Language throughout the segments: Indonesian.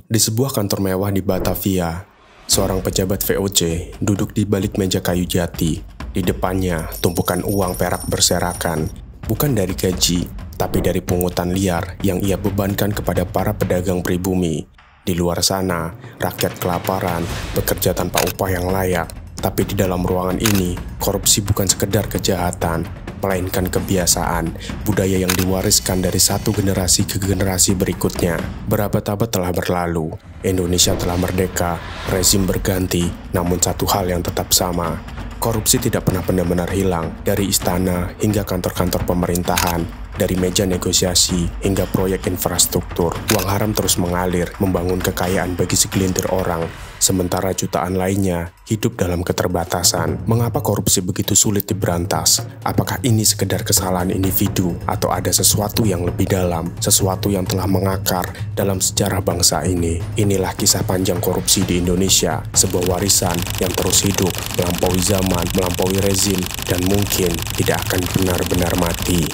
Di sebuah kantor mewah di Batavia, seorang pejabat VOC duduk di balik meja kayu jati. Di depannya, tumpukan uang perak berserakan, bukan dari gaji, tapi dari pungutan liar yang ia bebankan kepada para pedagang pribumi. Di luar sana, rakyat kelaparan, bekerja tanpa upah yang layak. Tapi di dalam ruangan ini, korupsi bukan sekedar kejahatan, melainkan kebiasaan, budaya yang diwariskan dari satu generasi ke generasi berikutnya. Berabad-abad telah berlalu, Indonesia telah merdeka, rezim berganti, namun satu hal yang tetap sama. Korupsi tidak pernah benar-benar hilang, dari istana hingga kantor-kantor pemerintahan, dari meja negosiasi hingga proyek infrastruktur. Uang haram terus mengalir, membangun kekayaan bagi segelintir orang, sementara jutaan lainnya hidup dalam keterbatasan. Mengapa korupsi begitu sulit diberantas? Apakah ini sekedar kesalahan individu atau ada sesuatu yang lebih dalam, sesuatu yang telah mengakar dalam sejarah bangsa ini? Inilah kisah panjang korupsi di Indonesia, sebuah warisan yang terus hidup, melampaui zaman, melampaui rezim, dan mungkin tidak akan benar-benar mati.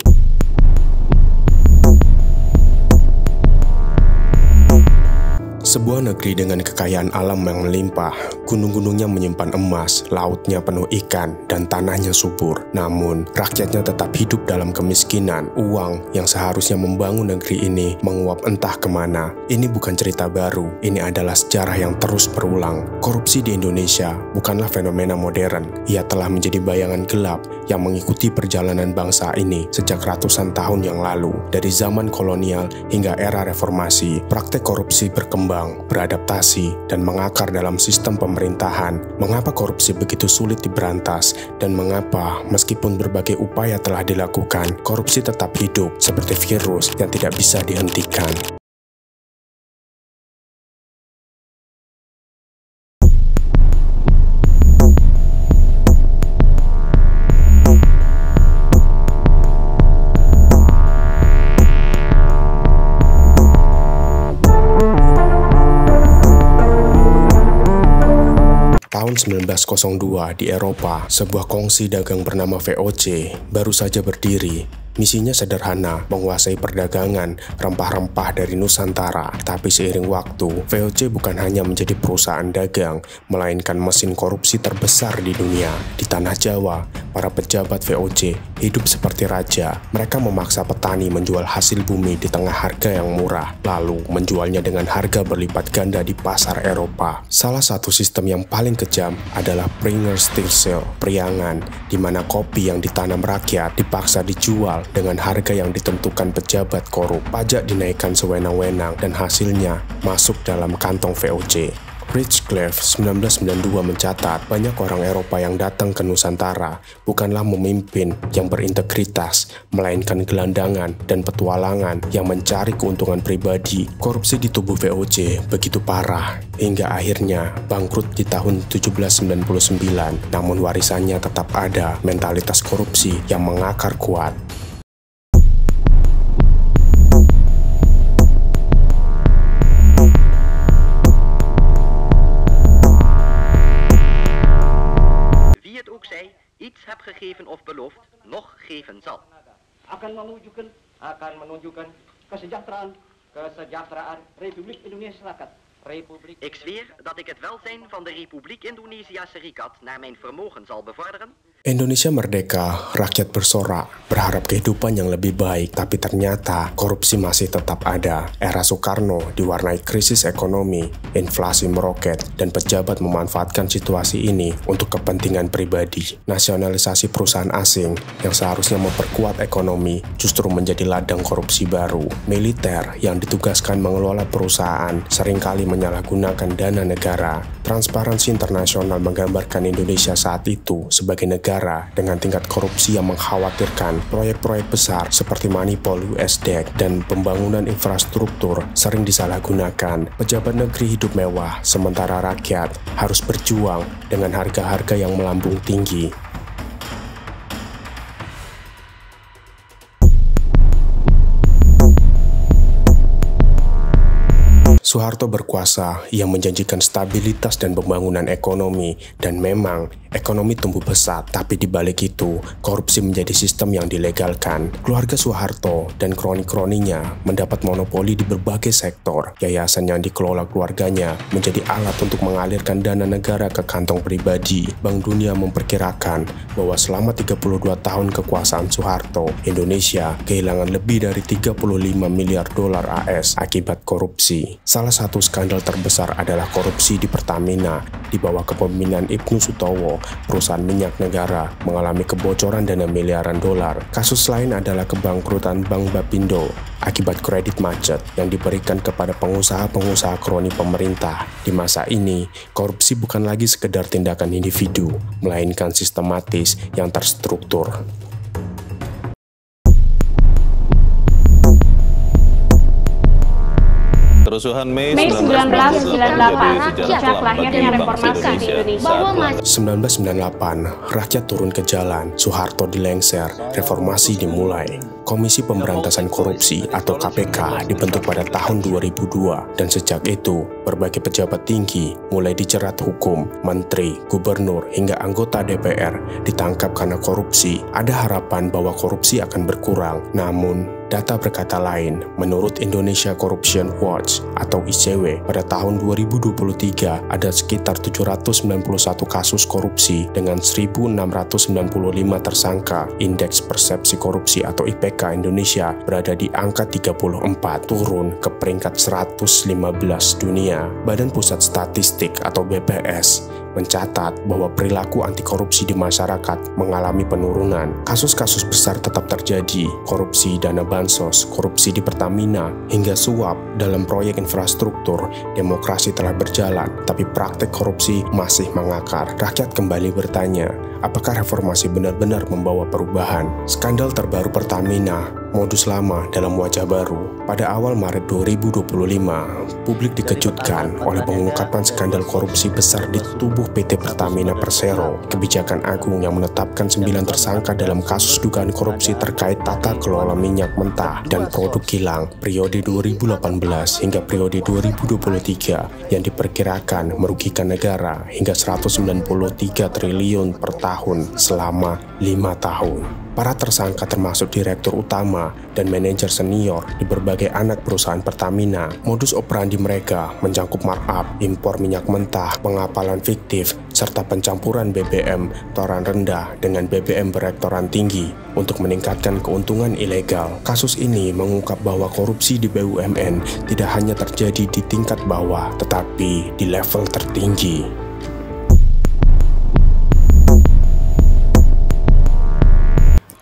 Sebuah negeri dengan kekayaan alam yang melimpah, gunung-gunungnya menyimpan emas, lautnya penuh ikan, dan tanahnya subur. Namun, rakyatnya tetap hidup dalam kemiskinan. Uang yang seharusnya membangun negeri ini menguap entah kemana. Ini bukan cerita baru, ini adalah sejarah yang terus berulang. Korupsi di Indonesia bukanlah fenomena modern. Ia telah menjadi bayangan gelap yang mengikuti perjalanan bangsa ini sejak ratusan tahun yang lalu. Dari zaman kolonial hingga era reformasi, praktek korupsi berkembang, beradaptasi, dan mengakar dalam sistem pemerintahan. Mengapa korupsi begitu sulit diberantas, dan mengapa meskipun berbagai upaya telah dilakukan, korupsi tetap hidup seperti virus yang tidak bisa dihentikan? Tahun 1902 di Eropa, sebuah kongsi dagang bernama VOC baru saja berdiri. Misinya sederhana, menguasai perdagangan rempah-rempah dari Nusantara. Tapi seiring waktu, VOC bukan hanya menjadi perusahaan dagang, melainkan mesin korupsi terbesar di dunia. Di tanah Jawa, para pejabat VOC hidup seperti raja. Mereka memaksa petani menjual hasil bumi di tengah harga yang murah, lalu menjualnya dengan harga berlipat ganda di pasar Eropa. Salah satu sistem yang paling kejam adalah Pringerstillsel, priangan, di mana kopi yang ditanam rakyat dipaksa dijual dengan harga yang ditentukan pejabat korup. Pajak dinaikkan sewenang-wenang dan hasilnya masuk dalam kantong VOC. Ridgecliffe 1992 mencatat banyak orang Eropa yang datang ke Nusantara bukanlah memimpin yang berintegritas, melainkan gelandangan dan petualangan yang mencari keuntungan pribadi. Korupsi di tubuh VOC begitu parah hingga akhirnya bangkrut di tahun 1799. Namun warisannya tetap ada, mentalitas korupsi yang mengakar kuat. Iets heb gegeven of beloofd, nog geven zal. Akan menunjukkan kesejahteraan Republik Indonesia Serikat. Ik zweer dat ik het welzijn van de Republiek Indonesia Serikat naar mijn vermogen zal bevorderen. Indonesia merdeka, rakyat bersorak, berharap kehidupan yang lebih baik, tapi ternyata korupsi masih tetap ada. Era Soekarno diwarnai krisis ekonomi, inflasi meroket, dan pejabat memanfaatkan situasi ini untuk kepentingan pribadi. Nasionalisasi perusahaan asing yang seharusnya memperkuat ekonomi justru menjadi ladang korupsi baru. Militer yang ditugaskan mengelola perusahaan seringkali menyalahgunakan dana negara. Transparansi Internasional menggambarkan Indonesia saat itu sebagai negara dengan tingkat korupsi yang mengkhawatirkan. Proyek-proyek besar seperti Manipol USDEC dan pembangunan infrastruktur sering disalahgunakan. Pejabat negeri hidup mewah, sementara rakyat harus berjuang dengan harga-harga yang melambung tinggi. Soeharto berkuasa, ia menjanjikan stabilitas dan pembangunan ekonomi, dan memang ekonomi tumbuh pesat, tapi di balik itu, korupsi menjadi sistem yang dilegalkan. Keluarga Soeharto dan kroni-kroninya mendapat monopoli di berbagai sektor. Yayasan yang dikelola keluarganya menjadi alat untuk mengalirkan dana negara ke kantong pribadi. Bank Dunia memperkirakan bahwa selama 32 tahun kekuasaan Soeharto, Indonesia kehilangan lebih dari 35 miliar dolar AS akibat korupsi. Salah satu skandal terbesar adalah korupsi di Pertamina. Di bawah kepemimpinan Ibnu Sutowo, perusahaan minyak negara mengalami kebocoran dana miliaran dolar. Kasus lain adalah kebangkrutan Bank Bapindo akibat kredit macet yang diberikan kepada pengusaha-pengusaha kroni pemerintah. Di masa ini, korupsi bukan lagi sekedar tindakan individu, melainkan sistematis yang terstruktur. Kerusuhan Mei 1998, sejak lahirnya reformasi di Indonesia. 1998, rakyat turun ke jalan, Soeharto dilengser, reformasi dimulai. Komisi Pemberantasan Korupsi atau KPK dibentuk pada tahun 2002, dan sejak itu, berbagai pejabat tinggi, mulai dijerat hukum, menteri, gubernur, hingga anggota DPR, ditangkap karena korupsi. Ada harapan bahwa korupsi akan berkurang, namun data berkata lain. Menurut Indonesia Corruption Watch atau ICW, pada tahun 2023 ada sekitar 791 kasus korupsi dengan 1.695 tersangka. Indeks Persepsi Korupsi atau IPK Indonesia berada di angka 34, turun ke peringkat 115 dunia. Badan Pusat Statistik atau BPS mencatat bahwa perilaku anti korupsi di masyarakat mengalami penurunan. Kasus-kasus besar tetap terjadi, korupsi dana bansos, korupsi di Pertamina, hingga suap dalam proyek infrastruktur. Demokrasi telah berjalan, tapi praktek korupsi masih mengakar. Rakyat kembali bertanya, apakah reformasi benar-benar membawa perubahan? Skandal terbaru Pertamina, modus lama dalam wajah baru. Pada awal Maret 2025, publik dikejutkan oleh pengungkapan skandal korupsi besar di tubuh PT Pertamina Persero. Kebijakan agung yang menetapkan 9 tersangka dalam kasus dugaan korupsi terkait tata kelola minyak mentah dan produk kilang periode 2018 hingga periode 2023 yang diperkirakan merugikan negara hingga 193 triliun per tahun selama 5 tahun. Para tersangka termasuk direktur utama dan manajer senior di berbagai anak perusahaan Pertamina. Modus operandi mereka mencakup markup, impor minyak mentah, pengapalan fiktif, serta pencampuran BBM toran rendah dengan BBM berektoran tinggi untuk meningkatkan keuntungan ilegal. Kasus ini mengungkap bahwa korupsi di BUMN tidak hanya terjadi di tingkat bawah, tetapi di level tertinggi.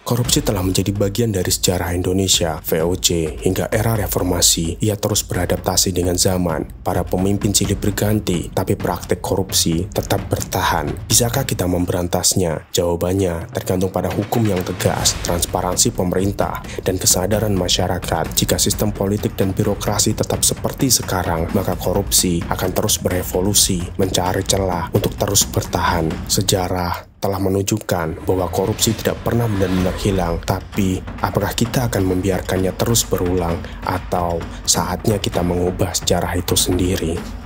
Korupsi telah menjadi bagian dari sejarah Indonesia, VOC, hingga era reformasi. Ia terus beradaptasi dengan zaman. Para pemimpin silih berganti, tapi praktik korupsi tetap bertahan. Bisakah kita memberantasnya? Jawabannya tergantung pada hukum yang tegas, transparansi pemerintah, dan kesadaran masyarakat. Jika sistem politik dan birokrasi tetap seperti sekarang, maka korupsi akan terus berevolusi, mencari celah untuk terus bertahan. Sejarah telah menunjukkan bahwa korupsi tidak pernah benar-benar hilang, tapi apakah kita akan membiarkannya terus berulang atau saatnya kita mengubah sejarah itu sendiri?